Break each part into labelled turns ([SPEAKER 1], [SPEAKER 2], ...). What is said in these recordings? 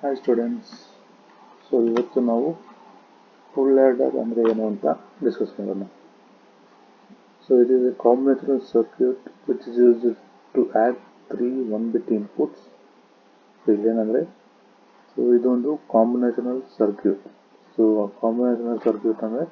[SPEAKER 1] Hi students. So ಇವತ್ತು ನಾವು full adder ಅಂದ್ರೆ ಏನು ಅಂತ ಡಿಸ್ಕಸ್ ಮಾಡೋಣ. So it is a combinatorial circuit which is used to add 3 1-bit inputs. So ಇಲ್ಲೇನಂದ್ರೆ ಇದೊಂದು combinatorial circuit. So combinatorial circuit ಅಂದ್ರೆ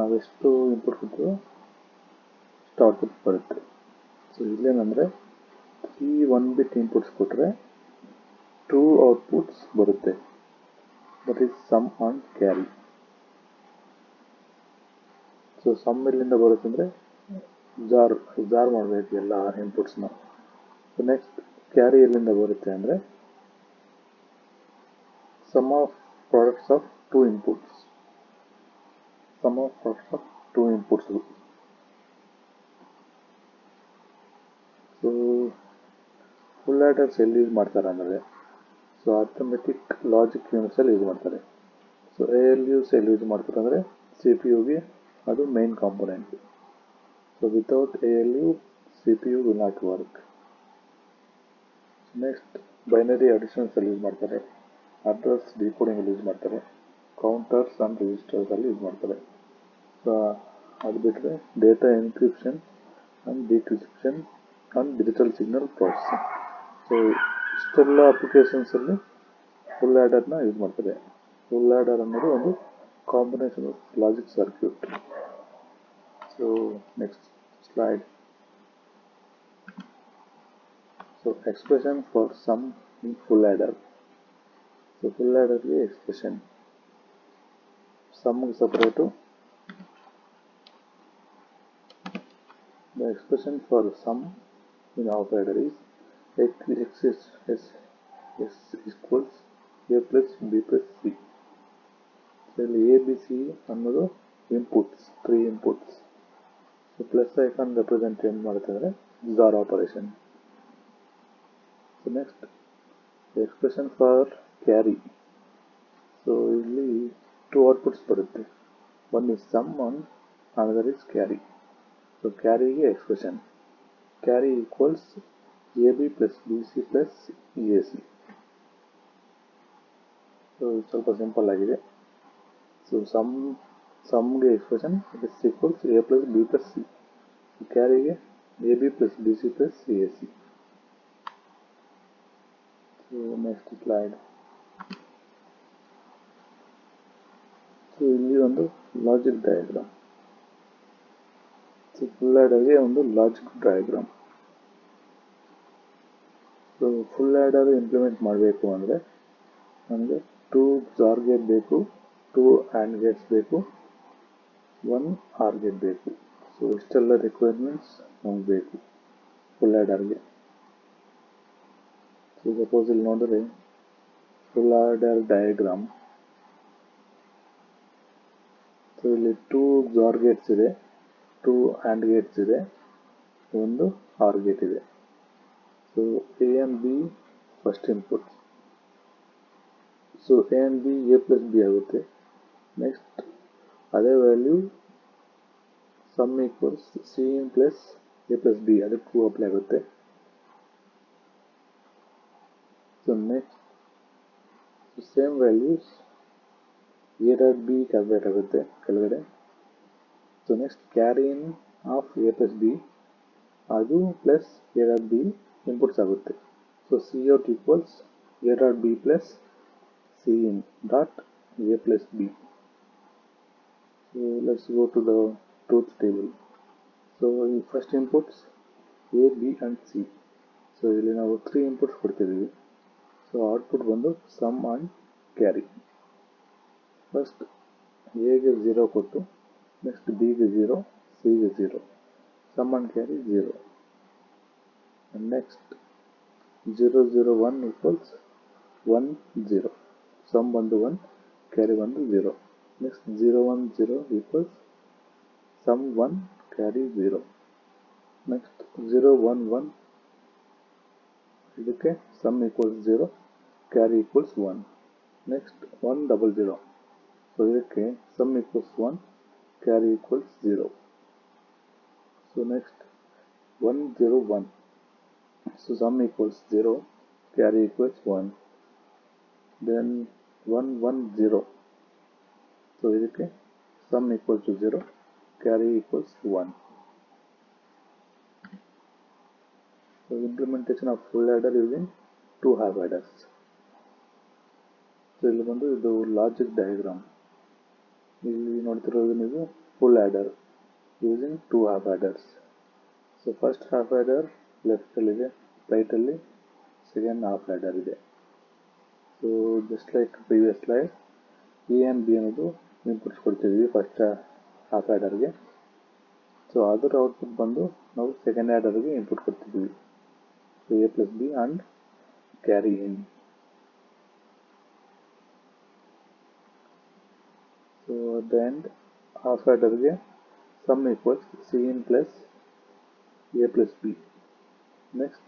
[SPEAKER 1] ನಾವೆಷ್ಟು ಇನ್ಪುಟ್ ಕೊಡ್ತೀವೋ ಅಷ್ಟು ಔಟ್ಪುಟ್ ಬರುತ್ತೆ. ಸೊ ಇಲ್ಲೇನಂದ್ರೆ 3 1-bit inputs ಕೊಟ್ಟರೆ 2 outputs ಬರುತ್ತೆ. That is sum and carry. So sum ಎಲ್ಲಿಂದ ಬರುತ್ತೆ ಅಂದರೆ ಜಾರ್ ಮಾಡಬೇಕು ಎಲ್ಲ ಇನ್ಪುಟ್ಸ್ನ. ಸೊ ನೆಕ್ಸ್ಟ್ ಕ್ಯಾರಿ ಎಲ್ಲಿಂದ ಬರುತ್ತೆ ಅಂದರೆ sum of products of two inputs. So full adders ಎಲ್ಲಿ ಯೂಸ್ ಮಾಡ್ತಾರೆ ಅಂದರೆ ಅರ್ಥಮೆಟಿಕ್ ಲಾಜಿಕ್ ಯೂನಿಟ್ಸಲ್ಲಿ ಯೂಸ್ ಮಾಡ್ತಾರೆ. ಸೊ ALUs ಎಲ್ಲಿ ಯೂಸ್ ಮಾಡ್ತಾರೆ ಅಂದರೆ CPU ಅದು main component. So without ALU CPU will not work. Next binary additions ಅಲ್ಲಿ ಯೂಸ್ ಮಾಡ್ತಾರೆ, ಅಡ್ರೆಸ್ ಡಿಕೋಡಿಂಗ್ ಅಲ್ಲಿ ಯೂಸ್ ಮಾಡ್ತಾರೆ, ಕೌಂಟರ್ಸ್ ಅಂಡ್ ರಿಜಿಸ್ಟರ್ಸ್ ಅಲ್ಲಿ ಯೂಸ್ ಮಾಡ್ತಾರೆ. ಸೊ ಅದು ಬಿಟ್ಟರೆ data encryption and decryption and digital signal processing. So ಇಷ್ಟೆಲ್ಲ ಅಪ್ಲಿಕೇಶನ್ಸ್ ಅಲ್ಲಿ ಫುಲ್ ಆಡರ್ನ ಯೂಸ್ ಮಾಡ್ತಾರೆ. ಫುಲ್ ಆಡರ್ ಅನ್ನೋದು ಒಂದು combination of logic circuit. So next slide. So expression for sum in full adder. So full adder ಗೆ expression sum separate. The expression for sum in half adder is x equals a plus b plus c. So ಇಲ್ಲಿ a b c ಅನ್ನೋದು inputs, 3 inputs. So plus icon represent ಏನು ಮಾಡುತ್ತೆ ಅಂದರೆ XOR operation. So next the expression for carry. So ಇಲ್ಲಿ 2 outputs ಬರುತ್ತೆ. One is sum and another is carry. So carry ಗೆ expression carry equals AB plus BC plus EAC. So ಸ್ವಲ್ಪ simple ಆಗಿದೆ. So sum ಗೆ expression is equals A plus B plus C. So carry ಗೆ AB plus BC plus EAC. So next slide. So ಇಲ್ಲಿ ಒಂದು logic diagram. So full ಆಡರ್ಗೆ ಒಂದು logic diagram. So full order implement ಮಾಡಬೇಕು ಅಂದರೆ ನಮಗೆ 2 XOR gate ಬೇಕು, 2 AND Gates ಬೇಕು, 1 OR gate ಬೇಕು. ಸೊ ಇಷ್ಟೆಲ್ಲ ರಿಕ್ವೈರ್ಮೆಂಟ್ಸ್ ನಮ್ಗೆ ಬೇಕು ಫುಲ್ ಆಡರ್ಗೆ. ಸೊ ಸಪೋಸ್ ಇಲ್ಲಿ ನೋಡಿದ್ರೆ ಫುಲ್ ಆಡರ್ ಡಯಾಗ್ರಾಮ್. ಸೊ ಇಲ್ಲಿ 2 XOR ಗೇಟ್ಸ್ ಇದೆ, 2 AND ಗೇಟ್ಸ್ ಇದೆ, ಒಂದು OR ಗೇಟ್ ಇದೆ. So A and B first input. So A and B A plus B ಆಗುತ್ತೆ. ನೆಕ್ಸ್ಟ್ ಅದೇ value sum equals C in plus A plus B ಅದಕ್ಕೂ apply ಆಗುತ್ತೆ. So next same values A dot B calculate ಆಗುತ್ತೆ ಕೆಳಗಡೆ. So next carry in of A plus B ಅದು plus A dot B inputs ಆಗುತ್ತೆ. So C out equals A dot B plus C in dot A plus B. So let's go to the truth table. So first inputs A, B and C. So ಇಲ್ಲಿ ನಾವು 3 inputs ಕೊಡ್ತಿದ್ದೀವಿ. So output ಬಂದು sum and carry. First ಎಗೆ 0 ಕೊಟ್ಟು next ಬಿಗೆ 0, ಸಿಗೆ 0, sum and carry 0. Next 0 0 1 equals 1 0, sum ಬಂದು 1, carry ಬಂದು 0. Next 0 1 0 equals sum 1, carry 0. Next 0 1 1 ಇದಕ್ಕೆ sum equals 0, carry equals 1. Next 1 0 0, so ಇದಕ್ಕೆ sum equals 1, carry equals 0. So next 1 0 1, so sum equals 0, carry equals 1. then 1 1 0. So ಇದಕ್ಕೆ sum equals to 0, carry equals 1. So implementation of full adder using two half adders. So ಇಲ್ಲಿ ಬಂದು ಇದು logic diagram. ಇಲ್ಲಿ ನೋಡ್ತಿರೋದು ನೀವು full adder using two half adders. So first half adder left ಅಲ್ಲಿ ಇದೆ, right ಅಲ್ಲಿ second half adder ಇದೆ. So just like previous slide, A and B ಅನ್ನೋದು ಇನ್ಪುಟ್ಸ್ ಕೊಡ್ತಿದ್ವಿ ಫಸ್ಟ್ ಹಾಫ್ ಆ್ಯಡರ್ಗೆ. ಸೊ ಅದರ ಔಟ್ಪುಟ್ ಬಂದು ನಾವು ಸೆಕೆಂಡ್ ಆ್ಯಡರ್ಗೆ ಇನ್ಪುಟ್ ಕೊಡ್ತಿದ್ವಿ. So A plus B and carry in. So at the end half ಆ್ಯಡರ್ಗೆ sum equals C in plus A plus B. Next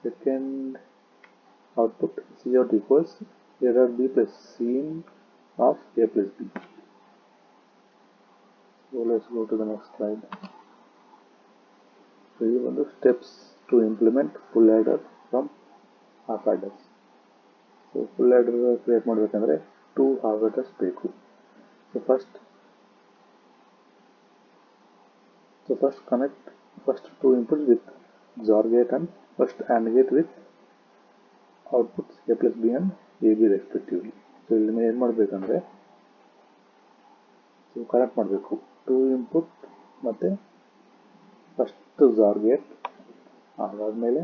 [SPEAKER 1] second output C out equals A dot B plus C in of A plus B. So let's go to the next slide. So here are the steps to implement full adder from half adders. So full adder create ಮಾಡಬೇಕಂದ್ರೆ two half adders ಬೇಕು. So first connect first two inputs with XOR gate and first AND gate with outputs A plus B and AB respectively. So ಇಲ್ಲಿ ಏನು ಮಾಡಬೇಕಂದ್ರೆ so connect ಮಾಡಬೇಕು two input ಮತ್ತು first XOR gate, ಅದಾದಮೇಲೆ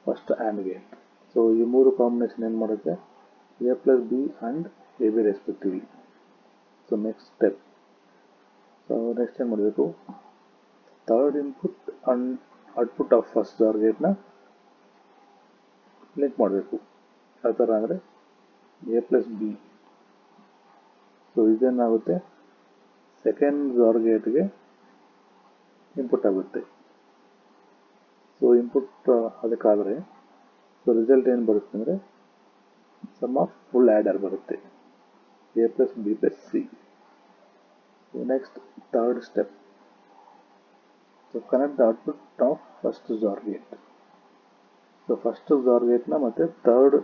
[SPEAKER 1] first and gate. So ಈ ಮೂರು combination ಏನು ಮಾಡುತ್ತೆ A plus B and AB respectively. So next step, so next ಏನು ಮಾಡಬೇಕು, third input and output of first XOR ಗೇಟ್ನ ಲಿಂಕ್ ಮಾಡಬೇಕು. ಯಾವ ಥರ ಅಂದರೆ A plus B. ಸೊ ಇದೇನಾಗುತ್ತೆ ಸೆಕೆಂಡ್ XOR ಗೇಟ್ಗೆ ಇನ್ಪುಟ್ ಆಗುತ್ತೆ. ಸೊ ಇನ್ಪುಟ್ ಅದಕ್ಕಾದರೆ ಸೊ ರಿಸಲ್ಟ್ ಏನು ಬರುತ್ತೆ ಅಂದರೆ ಸಮ್ ಆಫ್ ಫುಲ್ ಆ್ಯಡರ್ ಬರುತ್ತೆ A plus B plus C. So next third step, so connect the output of first XOR gate. So first XOR ಗೇಟ್ನ ಮತ್ತು third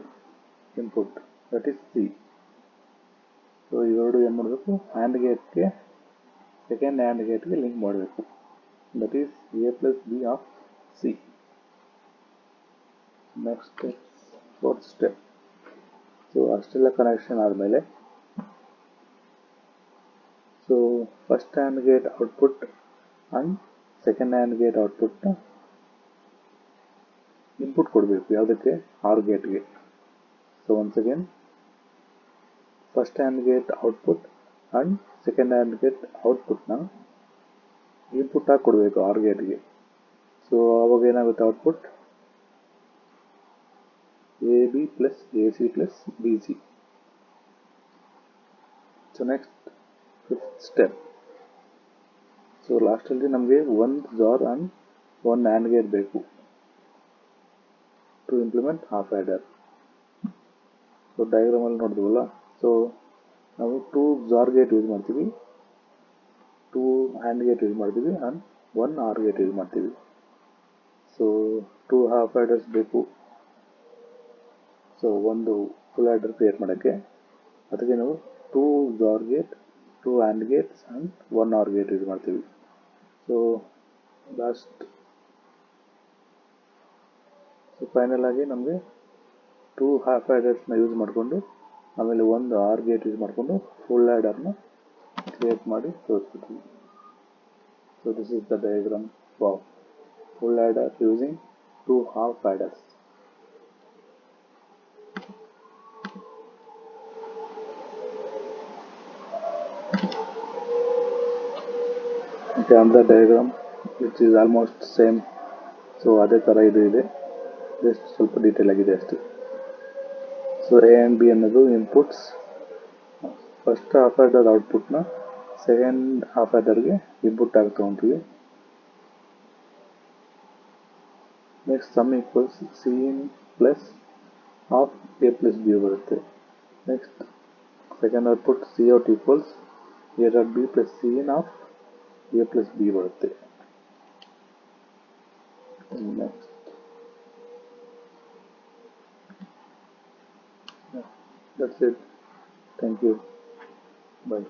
[SPEAKER 1] input that is C. So ಇವೆರಡು ಏನು ಮಾಡಬೇಕು, and ಗೇಟ್ಗೆ second and ಗೇಟ್ಗೆ link ಮಾಡಬೇಕು, that is A plus B of C. Next fourth step, so ಅಷ್ಟೆಲ್ಲ connection ಆದಮೇಲೆ so first and gate output and second and gate ಔಟ್ಪುಟ್ನ input ಕೊಡಬೇಕು ಯಾವುದಕ್ಕೆ, ಆರ್ ಗೇಟ್ಗೆ. So once again first and gate output and second and gate ಔಟ್ಪುಟ್ನ input ಆಗಿ ಕೊಡಬೇಕು or ಗೇಟ್ಗೆ. ಸೊ ಅವಾಗ ಏನಾಗುತ್ತೆ output A B plus A C plus B C. So next fifth step, so ಲಾಸ್ಟಲ್ಲಿ ನಮಗೆ ಒಂದು XOR ಆ್ಯಂಡ್ ಒಂದು ಆ್ಯಂಡ್ ಗೇಟ್ ಬೇಕು to implement half adder. So ಡಯಾಗ್ರಾಮಲ್ಲಿ ನೋಡಿದ್ವಲ್ಲ, ಸೊ ನಾವು ಟೂ XOR ಗೇಟ್ ಯೂಸ್ ಮಾಡ್ತೀವಿ, ಟೂ ಆ್ಯಂಡ್ ಗೇಟ್ ಯೂಸ್ ಮಾಡ್ತೀವಿ and one or gate use ಮಾಡ್ತೀವಿ. ಸೊ ಟೂ ಹಾಫ್ ಆ್ಯಡರ್ಸ್ ಬೇಕು. ಸೊ ಒಂದು ಫುಲ್ ಆ್ಯಡರ್ ಕ್ರಿಯೇಟ್ ಮಾಡೋಕ್ಕೆ ಅದಕ್ಕೆ ನಾವು two XOR gate, two and gates and one or gate use ಮಾಡ್ತೀವಿ. So final ಆಗಿ ನಮಗೆ ಟೂ ಹಾಫ್ ಆ್ಯಡರ್ಸ್ನ ಯೂಸ್ ಮಾಡಿಕೊಂಡು ಆಮೇಲೆ ಒಂದು ಆರ್ ಗೇಟ್ ಯೂಸ್ ಮಾಡಿಕೊಂಡು ಫುಲ್ ಆ್ಯಡರ್ನ ಕ್ರಿಯೇಟ್ ಮಾಡಿ ತೋರಿಸ್ಬಿಡ್ತೀವಿ. So this is the diagram for full adder using two half adders. another diagram which is almost same. So ಅದೇ ಥರ ಇದು ಇದೆ, ಜಸ್ಟ್ ಸ್ವಲ್ಪ ಡೀಟೇಲ್ ಆಗಿದೆ ಅಷ್ಟೇ. ಸೊ ಎ ಆ್ಯಂಡ್ ಬಿ ಅನ್ನೋದು ಇನ್ಪುಟ್ಸ್, ಫಸ್ಟ್ ಹಾಫ್ ಆ್ಯಡರ್ ಔಟ್ಪುಟ್ನ ಸೆಕೆಂಡ್ ಹಾಫ್ ಆ್ಯಡರ್ಗೆ ಇನ್ಪುಟ್ ಆಗಿ ತೊಗೊತೀವಿ. Next sum equals C in plus of A plus B ಬರುತ್ತೆ. Next second output C out equals A dot B plus C in of A plus B ಬರುತ್ತೆ. Next Yeah, that's it. Thank you. Bye.